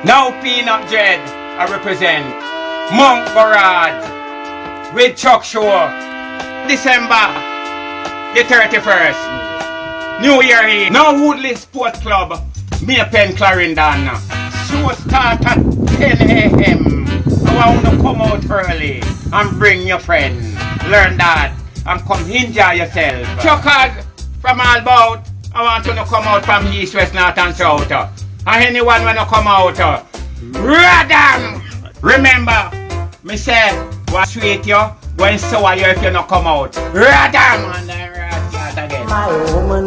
Now Peanut Dread, I represent Munk Garage with Chuck Show, December the 31st. New Year Eve. Now WoodleightSports Club, Maypen Clarendon. Show start at 10 a.m. I want to come out early and bring your friend. Learn that and come enjoy yourself. Truckers from all about, I want you to come out from east, west, north and south. And anyone wanna come out, Radam! Remember, me say, what sweet you, when sour you if you not come out. Radam! And then start again. My woman,